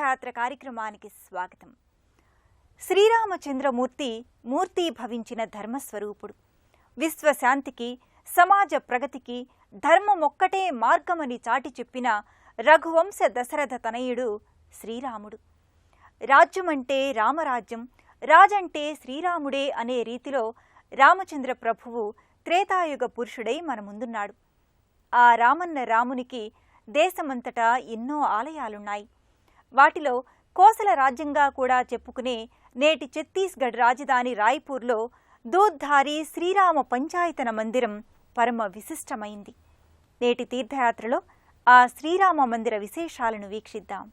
తీర్థయాత్ర కార్యక్రమానికి స్వాగతం. శ్రీరామచంద్రమూర్తి మూర్తీభవించిన ధర్మస్వరూపుడు. విశ్వశాంతికి, సమాజ ప్రగతికి ధర్మమొక్కటే మార్గమని చాటి చెప్పిన రఘువంశ దశరథ తనయుడు శ్రీరాముడు. రాజ్యమంటే రామరాజ్యం, రాజంటే శ్రీరాముడే అనే రీతిలో రామచంద్ర ప్రభువు త్రేతాయుగ పురుషుడై మన ముందున్నాడు. ఆ రామన్న రామునికి దేశమంతటా ఎన్నో ఆలయాలున్నాయి. వాటిలో కోసల రాజ్యంగా కూడా చెప్పుకునే నేటి ఛత్తీస్గఢ్ రాజధాని రాయ్పూర్లో దూద్ధారి శ్రీరామ పంచాయతన మందిరం పరమ విశిష్టమైంది. నేటి తీర్థయాత్రలో ఆ శ్రీరామ మందిర విశేషాలను వీక్షిద్దాం.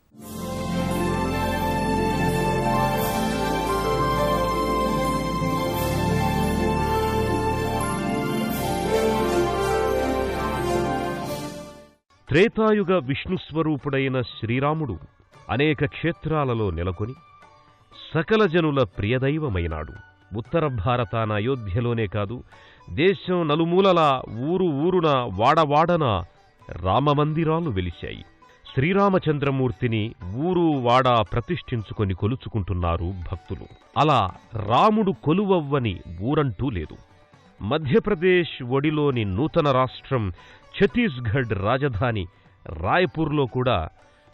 త్రేతాయుగ విష్ణుస్వరూపుడైన శ్రీరాముడు అనేక క్షేత్రాలలో నెలకొని సకల జనుల ప్రియదైవమైనాడు. ఉత్తర భారతాన అయోధ్యలోనే కాదు, దేశం నలుమూలలా ఊరు ఊరున వాడవాడన రామమందిరాలు వెలిశాయి. శ్రీరామచంద్రమూర్తిని ఊరు వాడ ప్రతిష్ఠించుకొని కొలుచుకుంటున్నారు భక్తులు. అలా రాముడు కొలువవ్వని ఊరంటూ లేదు. మధ్యప్రదేశ్ ఒడిలోని నూతన రాష్ట్రం ఛత్తీస్గఢ్ రాజధాని రాయ్పూర్లో కూడా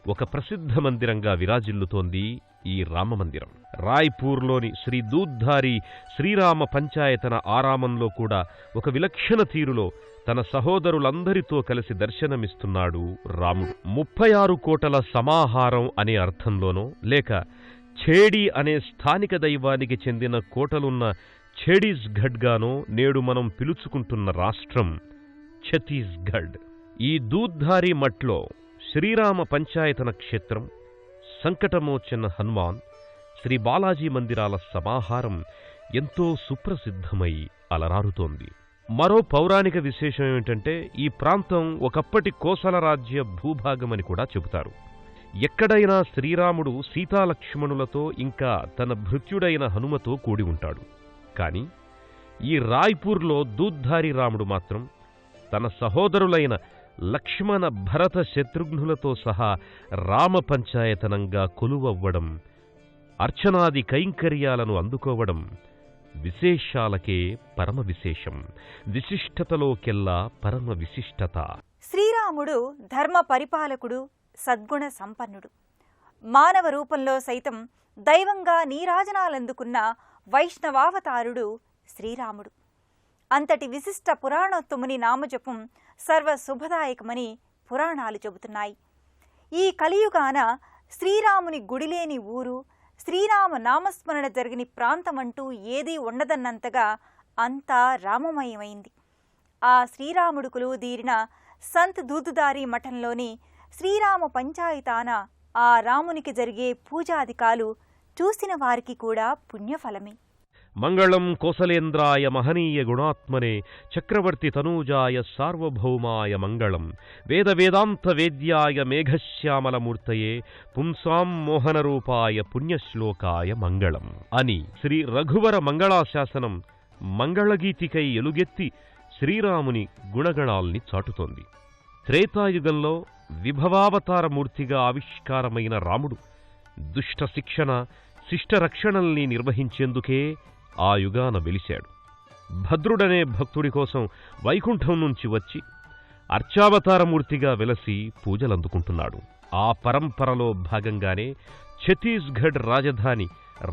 ఒక ప్రసిద్ధ మందిరంగా విరాజిల్లుతోంది ఈ రామమందిరం. రాయ్పూర్లోని శ్రీ దూద్ధారి శ్రీరామ పంచాయతన ఆరామంలో కూడా ఒక విలక్షణ తీరులో తన సహోదరులందరితో కలిసి దర్శనమిస్తున్నాడు రాముడు. 36 కోటల సమాహారం అనే అర్థంలోనో, లేక ఛేడి అనే స్థానిక దైవానికి చెందిన కోటలున్న ఛత్తీస్గఢ్గానో నేడు మనం పిలుచుకుంటున్న రాష్ట్రం ఛత్తీస్గఢ్. ఈ దూద్ధారి మఠ్లో శ్రీరామ పంచాయతన క్షేత్రం, సంకటమోచన హనుమాన్, శ్రీ బాలాజీ మందిరాల సమాహారం ఎంతో సుప్రసిద్ధమై అలరారుతోంది. మరో పౌరాణిక విశేషం ఏమిటంటే, ఈ ప్రాంతం ఒకప్పటి కోసల రాజ్య భూభాగమని కూడా చెబుతారు. ఎక్కడైనా శ్రీరాముడు సీతాలక్ష్మణులతో ఇంకా తన భృత్యుడైన హనుమతో కూడి ఉంటాడు. కాని ఈ రాయ్పూర్లో దూద్ధారి రాముడు మాత్రం తన సహోదరులైన లక్ష్మణ, భరత, శత్రుఘ్నులతో సహా రామ పంచాయతనంగా కొలువవ్వడం, అర్చనాది కైంకర్యాలను అందుకోవడం విశేషాలకే పరమ విశేషం, విశిష్టతలోకెల్లా పరమ విశిష్టత. శ్రీరాముడు ధర్మ పరిపాలకుడు, సద్గుణ సంపన్నుడు. మానవ రూపంలో సైతం దైవంగా నీరాజనాలందుకున్న వైష్ణవావతారుడు శ్రీరాముడు. అంతటి విశిష్ట పురాణోత్తముని నామజపం సర్వశుభదాయకమని పురాణాలు చెబుతున్నాయి. ఈ కలియుగాన శ్రీరాముని గుడిలేని ఊరు, శ్రీరామ నామస్మరణ జరిగిన ప్రాంతమంటూ ఏదీ ఉండదన్నంతగా అంతా రామమయమైంది. ఆ శ్రీరాముడు కొలువుదీరిన సంత్ దూద్ధారి మఠంలోని శ్రీరామ పంచాయతాన ఆ రామునికి జరిగే పూజాధికాలు చూసిన వారికి కూడా పుణ్యఫలమే. మంగళం కోసలేంద్రాయ మహనీయ గుణాత్మనే చక్రవర్తి తనూజాయ సార్వభౌమాయ మంగళం వేద వేదాంత వేద్యాయ మేఘశ్యామలమూర్తయే పుంసాం మోహనరూపాయ పుణ్యశ్లోకాయ మంగళం అని శ్రీ రఘువర మంగళాశాసనం మంగళగీతికై ఎలుగెత్తి శ్రీరాముని గుణగణాల్ని చాటుతోంది. త్రేతాయుగంలో విభవావతారమూర్తిగా ఆవిష్కారమైన రాముడు దుష్ట శిక్షణ, శిష్టరక్షణల్ని నిర్వహించేందుకే ఆ యుగాన వెలిశాడు. భద్రుడనే భక్తుడి కోసం వైకుంఠం నుంచి వచ్చి అర్చావతారమూర్తిగా వెలసి పూజలందుకుంటున్నాడు. ఆ పరంపరలో భాగంగానే ఛత్తీస్గఢ్ రాజధాని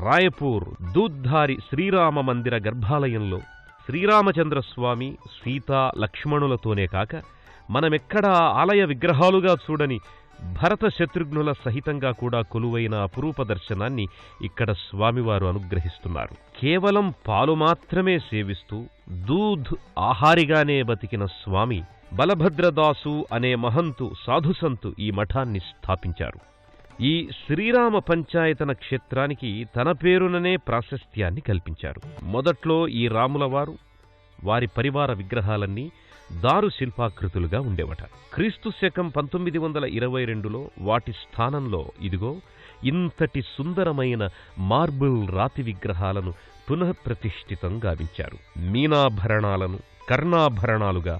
రాయ్పూర్ దూద్ధారి శ్రీరామ మందిర గర్భాలయంలో శ్రీరామచంద్రస్వామి, సీతా, లక్ష్మణులతోనే కాక మనమెక్కడా ఆలయ విగ్రహాలుగా చూడని భరత, శత్రుఘ్నుల సహితంగా కూడా కొలువైన అపురూప దర్శనాన్ని ఇక్కడ స్వామివారు అనుగ్రహిస్తున్నారు. కేవలం పాలు మాత్రమే సేవిస్తూ దూధ్ ఆహారిగానే బతికిన స్వామి బలభద్రదాసు అనే మహంతు సాధుసంతు ఈ మఠాన్ని స్థాపించారు. ఈ శ్రీరామ పంచాయతన క్షేత్రానికి తన పేరుననే ప్రాశస్త్యాన్ని కల్పించారు. మొదట్లో ఈ రాములవారు, వారి పరివార విగ్రహాలన్నీ దారు శిల్పాకృతులుగా ఉండేవట. క్రీస్తు శకం 1922లో వాటి స్థానంలో ఇదిగో ఇంతటి సుందరమైన మార్బుల్ రాతి విగ్రహాలను పునఃప్రతిష్ఠితం గావించారు. మీనాభరణాలను కర్ణాభరణాలుగా,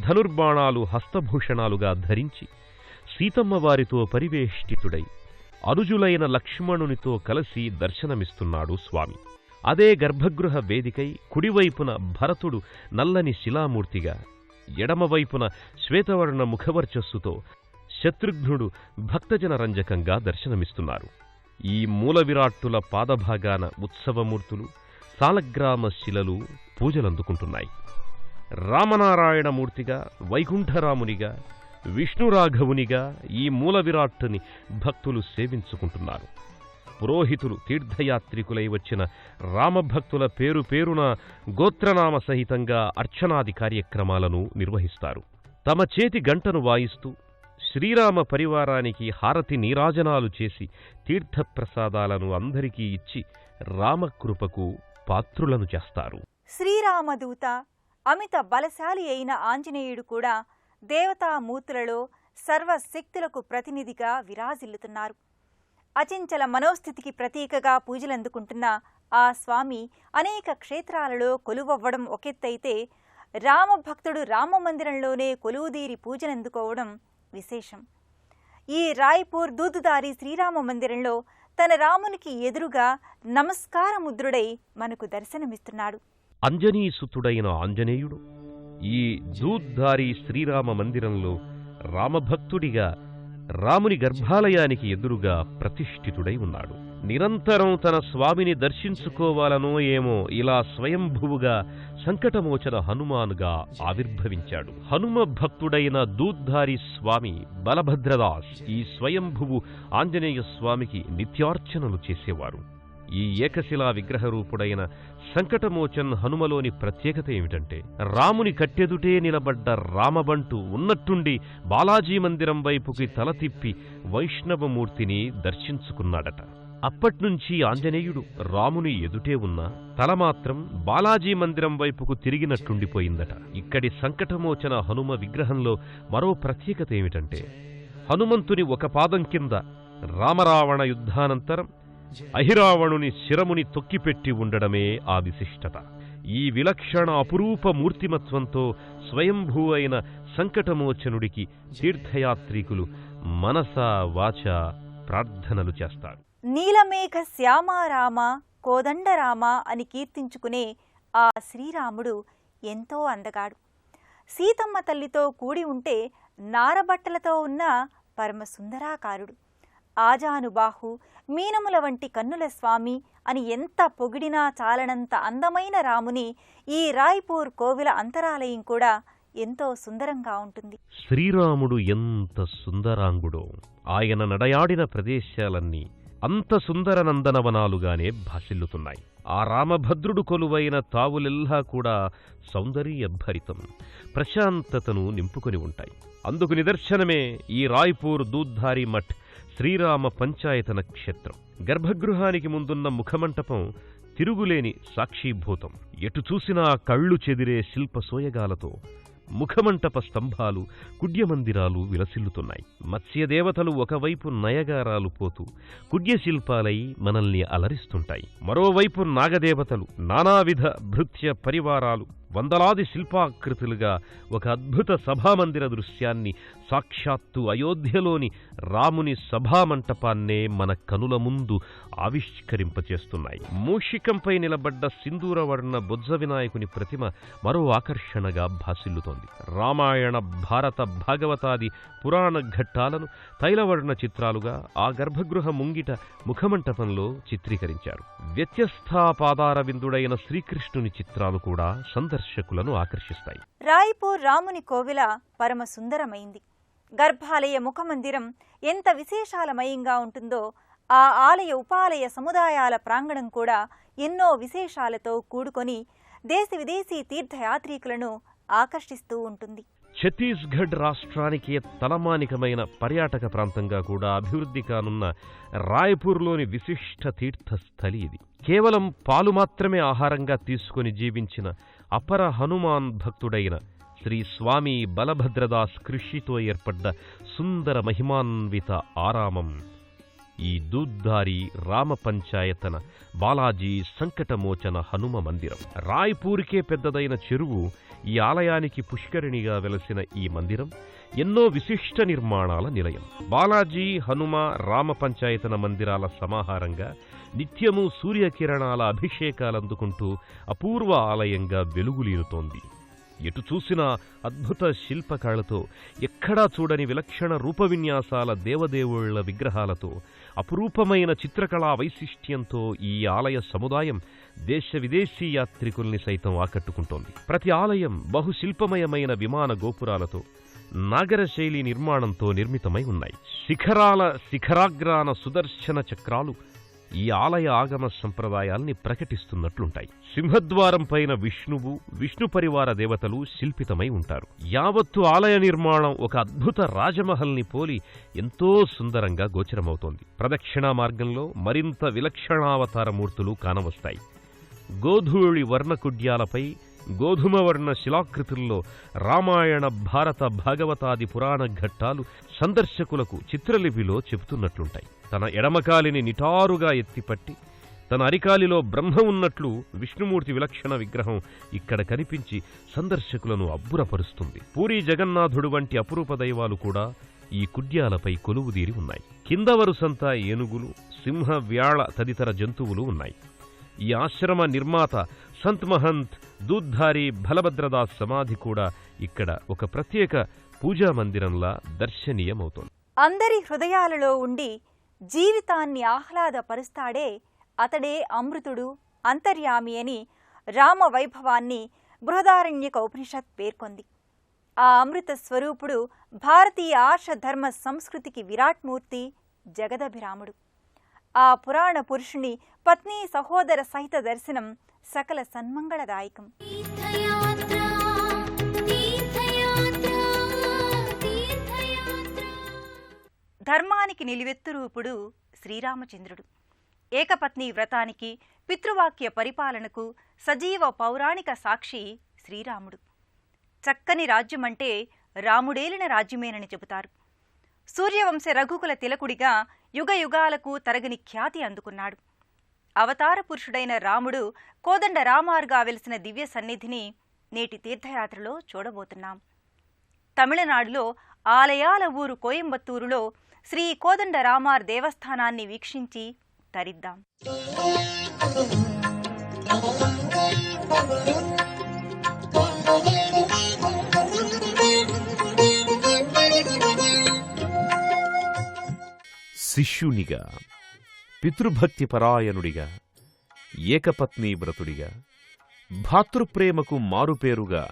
ధనుర్బాణాలు హస్తభూషణాలుగా ధరించి సీతమ్మ వారితో పరివేష్టితుడై అనుజులైన లక్ష్మణునితో కలిసి దర్శనమిస్తున్నాడు స్వామి. అదే గర్భగృహ వేదికై కుడివైపున భరతుడు నల్లని శిలామూర్తిగా, ఎడమవైపున శ్వేతవర్ణ ముఖవర్చస్సుతో శత్రుఘ్నుడు భక్తజన రంజకంగా దర్శనమిస్తున్నారు. ఈ మూల విరాట్టుల పాదభాగాన ఉత్సవమూర్తులు, సాలగ్రామ శిలలు పూజలందుకుంటున్నాయి. రామనారాయణమూర్తిగా, వైకుంఠరామునిగా, విష్ణురాఘవునిగా ఈ మూల విరాట్టుని భక్తులు సేవించుకుంటున్నారు. పురోహితులు తీర్థయాత్రికులై వచ్చిన రామభక్తుల పేరు పేరున గోత్రనామ సహితంగా అర్చనాది కార్యక్రమాలను నిర్వహిస్తారు. తమ చేతి గంటను వాయిస్తూ శ్రీరామ పరివారానికి హారతి నీరాజనాలు చేసి తీర్థప్రసాదాలను అందరికీ ఇచ్చి రామకృపకు పాత్రులను చేస్తారు. శ్రీరామదూత, అమిత బలశాలి అయిన ఆంజనేయుడు కూడా దేవతామూర్తులలో సర్వశక్తులకు ప్రతినిధిగా విరాజిల్లుతున్నారు. అచంచల మనోస్థితికి ప్రతీకగా పూజలందుకుంటున్న ఆ స్వామి అనేక క్షేత్రాలలో కొలువవ్వడం ఒకెత్తైతే, రామభక్తుడు రామమందిరంలోనే కొలువుదీరి పూజలందుకోవడం విశేషం. ఈ రాయ్పూర్ దూదుదారి శ్రీరామ మందిరంలో తన రామునికి ఎదురుగా నమస్కారముద్రుడై మనకు దర్శనమిస్తున్నాడు. అంజనీసుతుడైన ఆంజనేయుడు ఈ దూద్దారి శ్రీరామ మందిరంలో రామభక్తుడిగా రాముని గర్భాలయానికి ఎదురుగా ప్రతిష్ఠితుడై ఉన్నాడు. నిరంతరం తన స్వామిని దర్శించుకోవాలనో ఏమో ఇలా స్వయంభువుగా సంకటమోచన హనుమానుగా ఆవిర్భవించాడు. హనుమ భక్తుడైన దూద్ధారి స్వామి బలభద్రదాస్ ఈ స్వయంభువు ఆంజనేయ స్వామికి నిత్యార్చనలు చేసేవారు. ఈ ఏకశిలా విగ్రహరూపుడైన సంకటమోచన్ హనుమలోని ప్రత్యేకత ఏమిటంటే, రాముని కట్టెదుటే నిలబడ్డ రామబంటు ఉన్నట్టుండి బాలాజీ మందిరం వైపుకి తల తిప్పి వైష్ణవమూర్తిని దర్శించుకున్నాడట. అప్పట్నుంచి ఆంజనేయుడు రాముని ఎదుటే ఉన్నా తల మాత్రం బాలాజీ మందిరం వైపుకు తిరిగినట్టుండిపోయిందట. ఇక్కడి సంకటమోచన హనుమ విగ్రహంలో మరో ప్రత్యేకత ఏమిటంటే, హనుమంతుని ఒక పాదం కింద రామరావణ యుద్ధానంతరం అహిరావణుని శిరముని తొక్కిపెట్టి ఉండడమే ఆ విశిష్టత. ఈ విలక్షణ అపురూప మూర్తిమత్వంతో స్వయంభూ అయిన సంకటమోచనుడికి తీర్థయాత్రికులు మనసా వాచా ప్రార్థనలు చేస్తారు. నీలమేఘ శ్యామారామ కోదండరామ అని కీర్తించుకునే ఆ శ్రీరాముడు ఎంతో అందగాడు. సీతమ్మ తల్లితో కూడి ఉంటే నారబట్టలతో ఉన్న పరమసుందరాకారుడు. ఆజానుబాహు, మీనముల వంటి కన్నుల స్వామి అని ఎంత పొగిడినా చాలనంత అందమైన రాముని ఈ రాయ్పూర్ కోవిల అంతరాలయం కూడా ఎంతో సుందరంగా ఉంటుంది. శ్రీరాముడు ఎంత సుందరాంగుడో, ఆయన నడయాడిన ప్రదేశాలన్నీ అంత సుందర నందనవనాలుగానే భాసిల్లుతున్నాయి. ఆ రామభద్రుడు కొలువైన తావులెల్లా కూడా సౌందర్యభరితం, ప్రశాంతతను నింపుకొని ఉంటాయి. అందుకు నిదర్శనమే ఈ రాయ్పూర్ దూద్ధారి మఠ్ శ్రీరామ పంచాయత నక్షత్రం. గర్భగృహానికి ముందున్న ముఖమంటపం తిరుగులేని సాక్షీభూతం. ఎటు చూసినా కళ్ళు చెదిరే శిల్ప సోయగాలతో ముఖమంటప స్తంభాలు, కుడ్యమందిరాలు విలసిల్లుతున్నాయి. మత్స్యదేవతలు ఒకవైపు నయగారాలు పోతూ కుడ్యశిల్పాలై మనల్ని అలరిస్తుంటాయి. మరోవైపు నాగదేవతలు నానావిధ భృత్య పరివారాలు వందలాది శిల్పాకృతులుగా ఒక అద్భుత సభామందిర దృశ్యాన్ని, సాక్షాత్తు అయోధ్యలోని రాముని సభామంటపాన్నే మన కనుల ముందు ఆవిష్కరింపచేస్తున్నాయి. మూషికంపై నిలబడ్డ సింధూరవర్ణ బొజ్జ వినాయకుని ప్రతిమ మరో ఆకర్షణగా భాసిల్లుతోంది. రామాయణ, భారత, భాగవతాది పురాణ ఘట్టాలను తైలవర్ణ చిత్రాలుగా ఆ గర్భగృహ ముంగిట ముఖమంటపంలో చిత్రీకరించారు. వ్యత్యస్థాపాదార విందుడైన శ్రీకృష్ణుని చిత్రాలు కూడా సందర్శకులను ఆకర్షిస్తాయి. రాయ్పూర్ రాముని కోవిల పరమ సుందరమైంది. గర్భాలయ ముఖమందిరం ఎంత విశేషాలమయంగా ఉంటుందో, ఆ ఆలయ ఉపాలయ సముదాయాల ప్రాంగణం కూడా ఎన్నో విశేషాలతో కూడుకొని దేశ విదేశీ తీర్థయాత్రికులను ఆకర్షిస్తూ ఉంటుంది. ఛత్తీస్గఢ్ రాష్ట్రానికి తలమానికమైన పర్యాటక ప్రాంతంగా కూడా అభివృద్ధి కానున్న రాయ్పూర్లోని విశిష్ట తీర్థస్థలి ఇది. కేవలం పాలు మాత్రమే ఆహారంగా తీసుకుని జీవించిన అపర హనుమాన్ భక్తుడైన శ్రీ స్వామి బలభద్రదాస్ కృషితో ఏర్పడ్డ సుందర మహిమాన్విత ఆరామం ఈ దూద్దారి రామ పంచాయతన బాలాజీ సంకటమోచన హనుమ మందిరం. రాయ్పూర్కే పెద్దదైన చెరువు ఈ ఆలయానికి పుష్కరిణిగా వెలసిన ఈ మందిరం ఎన్నో విశిష్ట నిర్మాణాల నిలయం. బాలాజీ, హనుమ, రామ పంచాయతన మందిరాల సమాహారంగా నిత్యము సూర్యకిరణాల అభిషేకాలందుకుంటూ అపూర్వ ఆలయంగా వెలుగులీరుతోంది. ఎటు చూసినా అద్భుత శిల్పకళతో, ఎక్కడా చూడని విలక్షణ రూపవిన్యాసాల దేవదేవుళ్ల విగ్రహాలతో, అపురూపమైన చిత్రకళా వైశిష్ట్యంతో ఈ ఆలయ సముదాయం దేశ విదేశీ యాత్రికుల్ని సైతం ఆకట్టుకుంటోంది. ప్రతి ఆలయం బహుశిల్పమయమైన విమాన గోపురాలతో, నాగరశైలి నిర్మాణంతో నిర్మితమై ఉన్నాయి. శిఖరాగ్రాన సుదర్శన చక్రాలు ఈ ఆలయ ఆగమ సంప్రదాయాల్ని ప్రకటిస్తున్నట్లుంటాయి. సింహద్వారం పైన విష్ణువు, విష్ణు పరివార దేవతలు శిల్పితమై ఉంటారు. యావత్తు ఆలయ నిర్మాణం ఒక అద్భుత రాజమహల్ని పోలి ఎంతో సుందరంగా గోచరమవుతోంది. ప్రదక్షిణా మార్గంలో మరింత విలక్షణావతారమూర్తులు కానవస్తాయి. గోధూళి వర్ణకుడ్యాలపై గోధుమవర్ణ శిలాకృతుల్లో రామాయణ, భారత, భాగవతాది పురాణ ఘట్టాలు సందర్శకులకు చిత్రలిపిలో చెబుతున్నట్లుంటాయి. తన ఎడమకాలిని నిటారుగా ఎత్తిపట్టి తన అరికాలిలో బ్రహ్మ ఉన్నట్లు విష్ణుమూర్తి విలక్షణ విగ్రహం ఇక్కడ కనిపించి సందర్శకులను అబ్బురపరుస్తుంది. పూరీ జగన్నాథుడు వంటి అపురూప దైవాలు కూడా ఈ కుడ్యాలపై కొలువుదీరి ఉన్నాయి. కింద వరుసంతా ఏనుగులు, సింహ, వ్యాళ తదితర జంతువులు ఉన్నాయి. ఈ ఆశ్రమ నిర్మాత సంత్ మహంత్ దూద్ధారి బలభద్రదాస్ సమాధి కూడా ఇక్కడ ఒక ప్రత్యేక పూజా మందిరంలా దర్శనీయమవుతోంది. అందరి హృదయాలలో ఉండి జీవితాన్ని ఆహ్లాదపరుస్తాడే అతడే అమృతుడు, అంతర్యామి అని రామ వైభవాన్ని బృహదారణ్యక ఉపనిషత్ పేర్కొంది. ఆ అమృత స్వరూపుడు భారతీయ ఆర్ష ధర్మ సంస్కృతికి విరాట్మూర్తి, జగదభిరాముడు. ఆ పురాణ పురుషుని పత్ని సహోదర సహిత దర్శనం సకల సన్మంగళదాయకం. ధర్మానికి నిలువెత్తు రూపుడు శ్రీరామచంద్రుడు. ఏకపత్ని వ్రతానికి, పితృవాక్య పరిపాలనకు సజీవ పౌరాణిక సాక్షి శ్రీరాముడు. చక్కని రాజ్యమంటే రాముడేలిన రాజ్యమేనని చెబుతారు. సూర్యవంశ రఘుకుల తిలకుడిగా యుగయుగాలకు తరగని ఖ్యాతి అందుకున్నాడు. అవతార పురుషుడైన రాముడు కోదండ రామార్గా వెలిసిన దివ్య సన్నిధిని నేటి తీర్థయాత్రలో చూడబోతున్నాం. తమిళనాడులో ఆలయాల ఊరు కోయంబత్తూరులో శ్రీ కోదండ రామార్ దేవస్థానాన్ని వీక్షించి తరిద్దాం. శిష్యునిగా, పితృభక్తి పరాయణుడిగా, ఏకపత్నీ వ్రతుడిగా, భాతృప్రేమకు మారుపేరుగా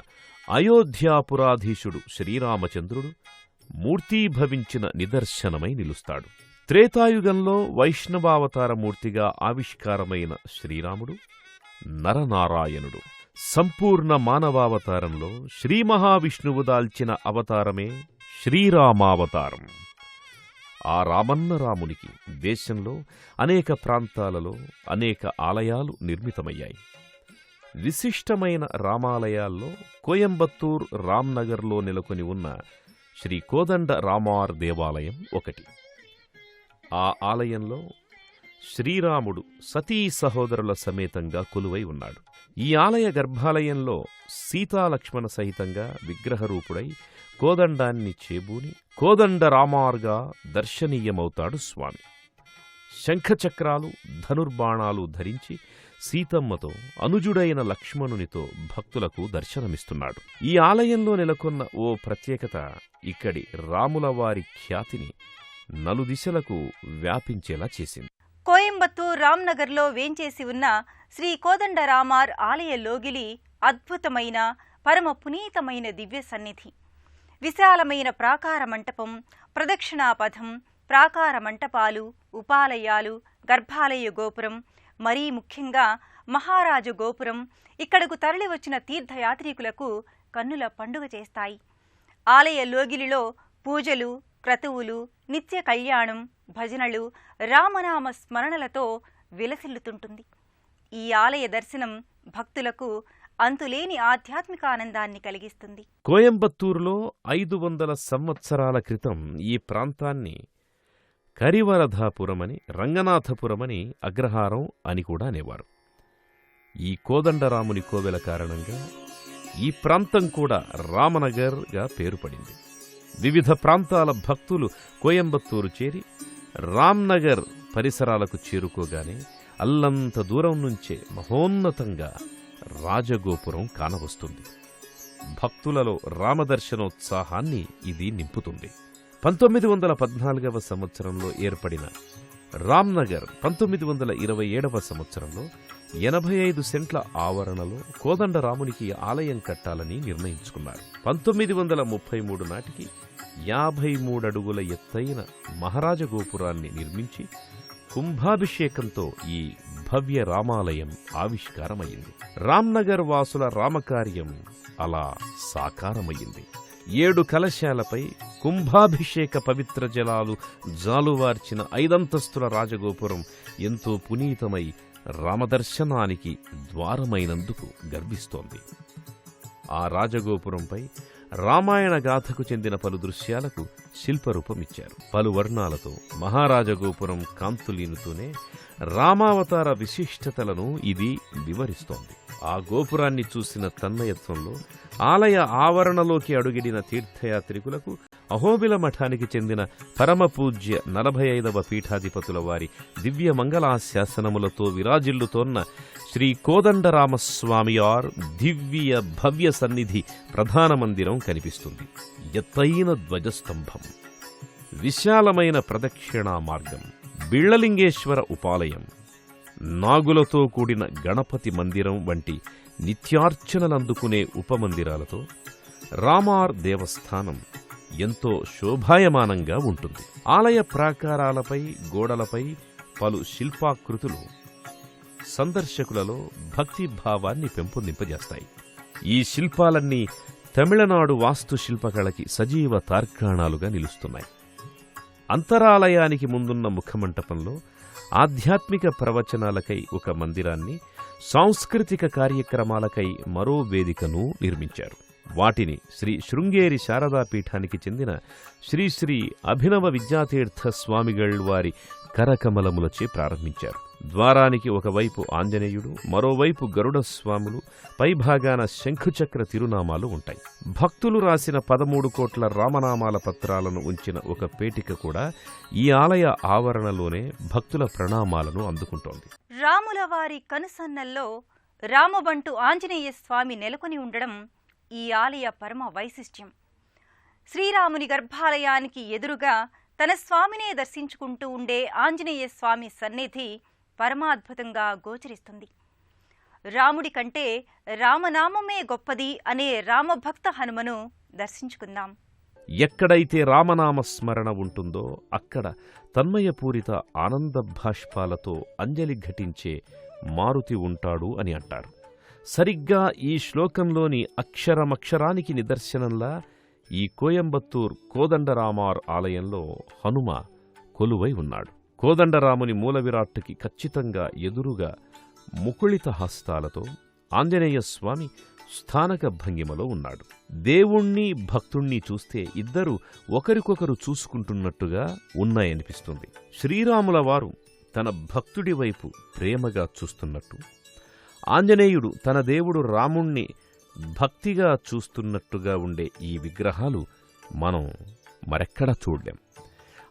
అయోధ్యాపురాధీశుడు శ్రీరామచంద్రుడు మూర్తీభవించిన నిదర్శనమై నిలుస్తాడు. త్రేతాయుగంలో వైష్ణవావతారమూర్తిగా ఆవిష్కారమైన శ్రీరాముడు నరనారాయణుడు. సంపూర్ణ మానవావతారంలో శ్రీమహావిష్ణువు దాల్చిన అవతారమే శ్రీరామావతారం. ఆ రామన్న రామునికి దేశంలో అనేక ప్రాంతాలలో అనేక ఆలయాలు నిర్మితమయ్యాయి. విశిష్టమైన రామాలయాల్లో కోయంబత్తూర్, రామ్నగర్లో నెలకొని ఉన్న శ్రీ కోదండ రామార్ దేవాలయం ఒకటి. ఆ ఆలయంలో శ్రీరాముడు సతీ సహోదరుల సమేతంగా కొలువై ఉన్నాడు. ఈ ఆలయ గర్భాలయంలో సీతాలక్ష్మణ సహితంగా విగ్రహరూపుడై కోదండాన్ని చేబూని కోదండ రామార్గా దర్శనీయమవుతాడు స్వామి. శంఖచక్రాలు, ధనుర్బాణాలు ధరించి సీతమ్మతో, అనుజుడైన లక్ష్మణునితో భక్తులకు దర్శనమిస్తున్నాడు. ఈ ఆలయంలో నెలకొన్న ఓ ప్రత్యేకత ఇక్కడి రాములవారి ఖ్యాతిని నలుదిశలకు వ్యాపించేలా చేసింది. కోయంబత్తూర్, రామ్నగర్లో వేంచేసి ఉన్న శ్రీ కోదండ రామార్ ఆలయ లోగిలి అద్భుతమైన, పరమ పునీతమైన దివ్య సన్నిధి. విశాలమైన ప్రాకార మంటపం, ప్రదక్షిణాపథం, ప్రాకార మంటపాలు, ఉపాలయాలు, గర్భాలయ గోపురం, మరీ ముఖ్యంగా మహారాజు గోపురం ఇక్కడకు తరలివచ్చిన తీర్థయాత్రికులకు కన్నుల పండుగ చేస్తాయి. ఆలయ లోగిలిలో పూజలు, క్రతువులు, నిత్య కళ్యాణం, భజనలు, రామనామ స్మరణలతో విలసిల్లుతుంటుంది. ఈ ఆలయ దర్శనం భక్తులకు అంతులేని ఆధ్యాత్మిక ఆనందాన్ని కలిగిస్తుంది. కోయంబత్తూరులో 500 సంవత్సరాల క్రితం ఈ ప్రాంతాన్ని కరివరధాపురమని, రంగనాథపురమని, అగ్రహారం అని కూడా అనేవారు. ఈ కోదండరాముని కోవెల కారణంగా ఈ ప్రాంతం కూడా రామనగర్గా పేరుపడింది. వివిధ ప్రాంతాల భక్తులు కోయంబత్తూరు చేరి రామ్నగర్ పరిసరాలకు చేరుకోగానే అల్లంత దూరం నుంచే మహోన్నతంగా రాజగోపురం కానవస్తుంది. భక్తులలో రామదర్శనోత్సాహాన్ని ఇది నింపుతుంది. 1914వ సంవత్సరంలో ఏర్పడిన రామ్నగర్ 1927వ సంవత్సరంలో 85 సెంట్ల ఆవరణలో కోదండరామునికి ఆలయం కట్టాలని నిర్ణయించుకున్నారు. 1933 నాటికి 53 అడుగుల ఎత్తైన మహారాజగోపురాన్ని నిర్మించి కుంభాభిషేకంతో ఈ భవ్య రామాలయం ఆవిష్కారమయ్యింది. రామ్నగర్ వాసుల రామకార్యం అలా సాకారమయ్యింది. 7 కలశాలపై కుంభాభిషేక పవిత్ర జలాలు జాలువార్చిన 5 అంతస్తుల రాజగోపురం ఎంతో పునీతమై రామదర్శనానికి ద్వారమైనందుకు గర్విస్తోంది. ఆ రాజగోపురంపై రామాయణ గాథకు చెందిన పలు దృశ్యాలకు శిల్పరూపమిచ్చారు. పలు వర్ణాలతో మహారాజగోపురం కాంతులీనుతూనే రామావతార విశిష్టతలను ఇది వివరిస్తోంది. ఆ గోపురాన్ని చూసిన తన్మయత్వంలో ఆలయ ఆవరణలోకి అడుగిడిన తీర్థయాత్రికులకు అహోబిల మఠానికి చెందిన పరమపూజ్య 45వ పీఠాధిపతుల వారి దివ్య మంగళాశాసనములతో విరాజిల్లుతోన్న శ్రీ కోదండరామస్వామియార్ దివ్య భవ్య సన్నిధి ప్రధాన మందిరం కనిపిస్తుంది. ఎత్తైన ధ్వజస్తంభం, విశాలమైన ప్రదక్షిణా మార్గం, బిళ్లలింగేశ్వర ఉపాలయం, నాగులతో కూడిన గణపతి మందిరం వంటి నిత్యార్చనలందుకునే ఉపమందిరాలతో రామార్ దేవస్థానం ఎంతో శోభాయమానంగా ఉంటుంది. ఆలయ ప్రాకారాలపై, గోడలపై పలు శిల్పాకృతులు సందర్శకులలో భక్తిభావాన్ని పెంపొందింపజేస్తాయి. ఈ శిల్పాలన్నీ తమిళనాడు వాస్తుశిల్పకళకి సజీవ తార్కాణాలుగా నిలుస్తున్నాయి. అంతరాలయానికి ముందున్న ముఖమంటపంలో ఆధ్యాత్మిక ప్రవచనాలకై ఒక మందిరాన్ని, సాంస్కృతిక కార్యక్రమాలకై మరో వేదికను నిర్మించారు. వాటిని శ్రీ శృంగేరి శారదాపీఠానికి చెందిన శ్రీ శ్రీ అభినవ విద్యాతీర్థ స్వామిగళ్ వారి కరకమలములచే ప్రారంభించారు. ద్వారానికి ఒకవైపు ఆంజనేయుడు, మరోవైపు గరుడ స్వాములు, పైభాగాన శంఖుచక్ర తిరునామాలు ఉంటాయి. భక్తులు రాసిన 13 కోట్ల రామనామాల పత్రాలను ఉంచిన ఒక పేటిక కూడా ఈ ఆలయ ఆవరణలోనే భక్తుల ప్రణామాలను అందుకుంటోంది. రాములవారి కనుసన్నల్లో రామబంటు ఆంజనేయ స్వామి నెలకొని ఉండడం ఈ ఆలయ పరమ వైశిష్ట్యం. శ్రీరాముని గర్భాలయానికి ఎదురుగా తన స్వామినే దర్శించుకుంటూ ఉండే ఆంజనేయ స్వామి సన్నిధి పరమాద్భుతంగా గోచరిస్తుంది. రాముడి కంటే రామనామమే గొప్పది అనే రామభక్త హనుమను దర్శించుకుందాం. ఎక్కడైతే రామనామస్మరణ ఉంటుందో అక్కడ తన్మయపూరిత ఆనంద భాష్పాలతో అంజలి ఘటించే మారుతి ఉంటాడు అని అంటారు. సరిగ్గా ఈ శ్లోకంలోని అక్షరమక్షరానికి నిదర్శనంలా ఈ కోయంబత్తూర్ కోదండరామార్ ఆలయంలో హనుమ కొలువై ఉన్నాడు. కోదండరాముని మూల విరాట్టుకి ఖచ్చితంగా ఎదురుగా ముకుళిత హస్తాలతో ఆంజనేయ స్వామి స్థానక భంగిమలో ఉన్నాడు. దేవుణ్ణి భక్తుణ్ణి చూస్తే ఇద్దరు ఒకరికొకరు చూసుకుంటున్నట్టుగా ఉన్నాయనిపిస్తుంది. శ్రీరాముల వారు తన భక్తుడి వైపు ప్రేమగా చూస్తున్నట్టు, ఆంజనేయుడు తన దేవుడు రాముణ్ణి భక్తిగా చూస్తున్నట్టుగా ఉండే ఈ విగ్రహాలు మనం మరెక్కడా చూడలేం.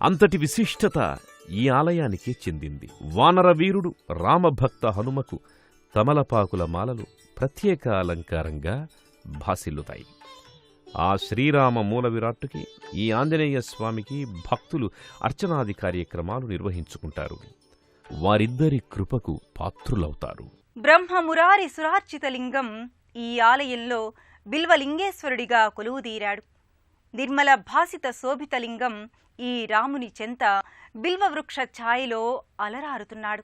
అంతటి విశిష్టత ఈ ఆలయానికి చెందింది. వానరవీరుడు రామభక్త హనుమకు తమలపాకుల మాలలు ప్రత్యేక అలంకారంగా భాసిల్లుతాయి. ఆ శ్రీరామ మూల విరాట్టుకి, ఈ ఆంజనేయ స్వామికి భక్తులు అర్చనాది కార్యక్రమాలు నిర్వహించుకుంటారు. వారిద్దరి కృపకు పాత్రులవుతారు. బ్రహ్మమురారి సురార్చితలింగం ఈ ఆలయంలో బిల్వలింగేశ్వరుడిగా కొలువుదీరాడు. నిర్మల భాసిత శోభితలింగం ఈ రాముని చెంత బిల్వవృక్ష ఛాయలో అలరారుతున్నాడు.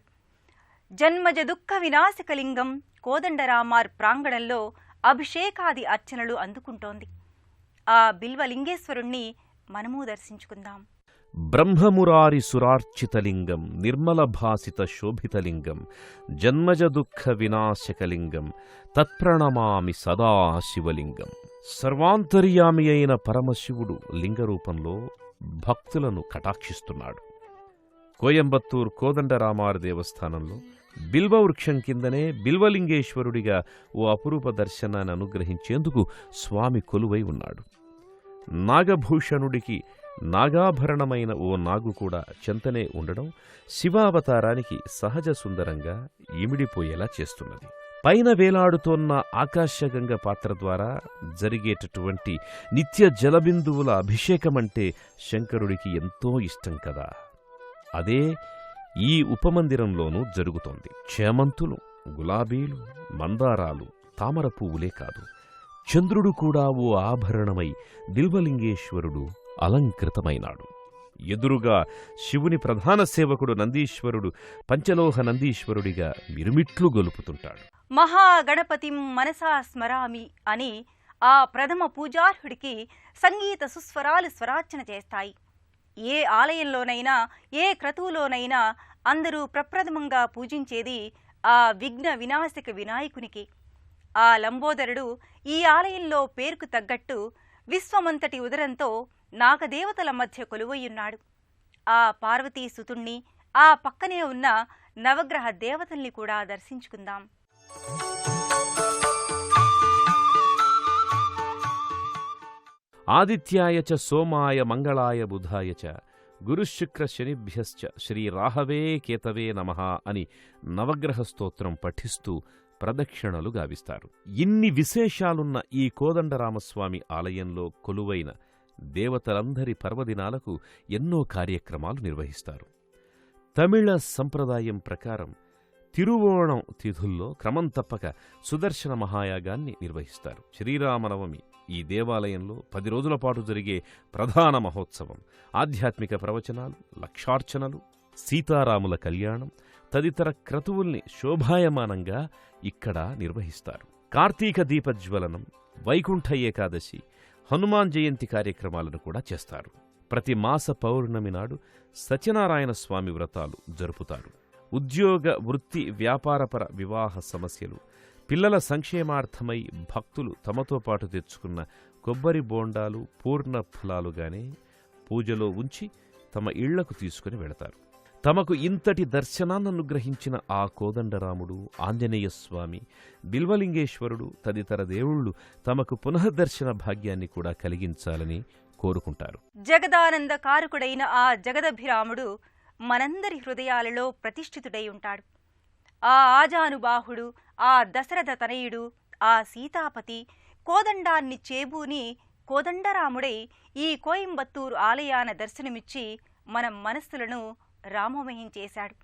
జన్మజ దుఃఖ వినాశకలింగం కోదండరామార్ ప్రాంగణంలో అభిషేకాది అర్చనలు అందుకుంటోంది. ఆ బిల్వలింగేశ్వరుణ్ణి మనము దర్శించుకుందాం. బ్రహ్మమురారి సురార్చితలింగం, నిర్మలభాసిత శోభితలింగం, జన్మజ దుఃఖ వినాశకలింగం, తత్ప్రణమామి సదా శివలింగం. సర్వాంతర్యామి అయిన పరమశివుడు లింగరూపంలో భక్తులను కటాక్షిస్తున్నాడు. కోయంబత్తూర్ కోదండరామార్ దేవస్థానంలో బిల్వవృక్షం కిందనే బిల్వలింగేశ్వరుడిగా ఓ అపురూప దర్శనాన్ని అనుగ్రహించేందుకు స్వామి కొలువై ఉన్నాడు. నాగభూషణుడికి నాగాభరణమైన ఓ నాగు కూడా చెంతనే ఉండడం శివావతారానికి సహజ సుందరంగా ఇమిడిపోయేలా చేస్తున్నది. పైన వేలాడుతోన్న ఆకాశగంగ పాత్ర ద్వారా జరిగేటటువంటి నిత్య జలబిందువుల అభిషేకమంటే శంకరుడికి ఎంతో ఇష్టం కదా. అదే ఈ ఉపమందిరంలోనూ జరుగుతోంది. చేమంతులు, గులాబీలు, మందారాలు, తామర పువ్వులే కాదు, చంద్రుడు కూడా ఓ ఆభరణమై బిల్వలింగేశ్వరుడు అలంకృతమైనాడు. ఎదురుగా శివుని ప్రధాన సేవకుడు నందీశ్వరుడు పంచలోహ నందీశ్వరుడిగా మిరుమిట్లు గొలుపుతుంటాడు. మహాగణపతిం మనసా స్మరామి అని ఆ ప్రథమ పూజార్హుడికి సంగీత సుస్వరాలు స్వరార్చన చేస్తాయి. ఏ ఆలయంలోనైనా ఏ క్రతువులోనైనా అందరూ ప్రప్రథమంగా పూజించేది ఆ విఘ్న వినాశక వినాయకునికి. ఆ లంబోదరుడు ఈ ఆలయంలో పేరుకు తగ్గట్టు విశ్వమంతటి ఉదరంతో నాగదేవతల మధ్య కొలువయ్యున్నాడు. ఆ పార్వతీసుతుణ్ణి, ఆ పక్కనే ఉన్న నవగ్రహ దేవతల్ని కూడా దర్శించుకుందాం. ఆదిత్యాయ చ సోమాయ మంగళాయ బుధాయ చ గురుశుక్ర శనిభ్యశ్చ శ్రీరాహవే కేతవే నమః అని నవగ్రహ స్తోత్రం పఠిస్తూ ప్రదక్షిణలు గావిస్తారు. ఇన్ని విశేషాలున్న ఈ కోదండరామస్వామి ఆలయంలో కొలువైన దేవతలందరి పర్వదినాలకు ఎన్నో కార్యక్రమాలు నిర్వహిస్తారు. తమిళ సంప్రదాయం ప్రకారం తిరువోణం తిథుల్లో క్రమం తప్పక సుదర్శన మహాయాగాన్ని నిర్వహిస్తారు. శ్రీరామనవమి ఈ దేవాలయంలో 10 రోజుల పాటు జరిగే ప్రధాన మహోత్సవం. ఆధ్యాత్మిక ప్రవచనాలు, లక్షార్చనలు, సీతారాముల కళ్యాణం తదితర క్రతువుల్ని శోభాయమానంగా ఇక్కడ నిర్వహిస్తారు. కార్తీక దీపజ్వలనం, వైకుంఠ ఏకాదశి, హనుమాన్ జయంతి కార్యక్రమాలను కూడా చేస్తారు. ప్రతి మాస పౌర్ణమి నాడు సత్యనారాయణ స్వామి వ్రతాలు జరుపుతారు. ఉద్యోగ, వృత్తి, వ్యాపారపర వివాహ సమస్యలు, పిల్లల సంక్షేమార్థమై భక్తులు తమతో పాటు తెచ్చుకున్న కొబ్బరి బోండాలు పూర్ణ ఫలాలుగానే పూజలో ఉంచి తమ ఇళ్లకు తీసుకుని వెళతారు. తమకు ఇంతటి దర్శనాన్ననుగ్రహించిన ఆ కోదండరాముడు, ఆంజనేయస్వామి, బిల్వలింగేశ్వరుడు తదితర దేవుళ్ళు తమకు పునఃదర్శన భాగ్యాన్ని కూడా కలిగించాలని కోరుకుంటారు. జగదానంద కారకుడైన ఆ జగదభిరాముడు మనందరి హృదయాలలో ప్రతిష్ఠితుడై ఉంటాడు. ఆ ఆజానుబాహుడు, ఆ దశరథ తనయుడు, ఆ సీతాపతి కోదండాన్ని చేబూని కోదండరాముడై ఈ కోయంబత్తూరు ఆలయాన దర్శనమిచ్చి మన మనస్సులను రామమయం చేశాడు.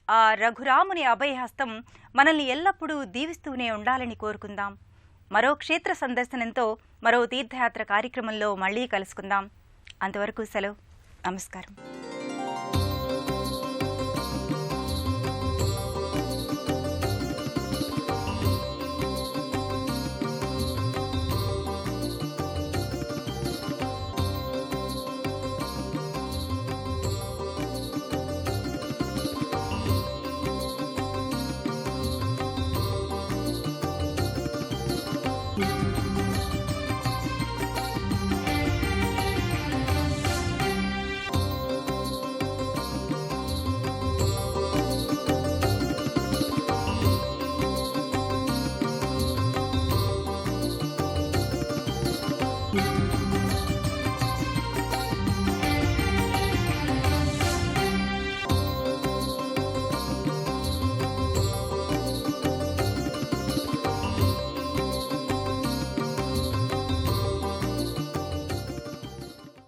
ఆ రఘురాముని అభయహస్తం మనల్ని ఎల్లప్పుడూ దీవిస్తూనే ఉండాలని కోరుకుందాం. మరో క్షేత్ర సందర్శనంతో, మరో తీర్థయాత్ర కార్యక్రమంలో మళ్ళీ కలుసుకుందాం. అంతవరకు సెలవు. నమస్కారం.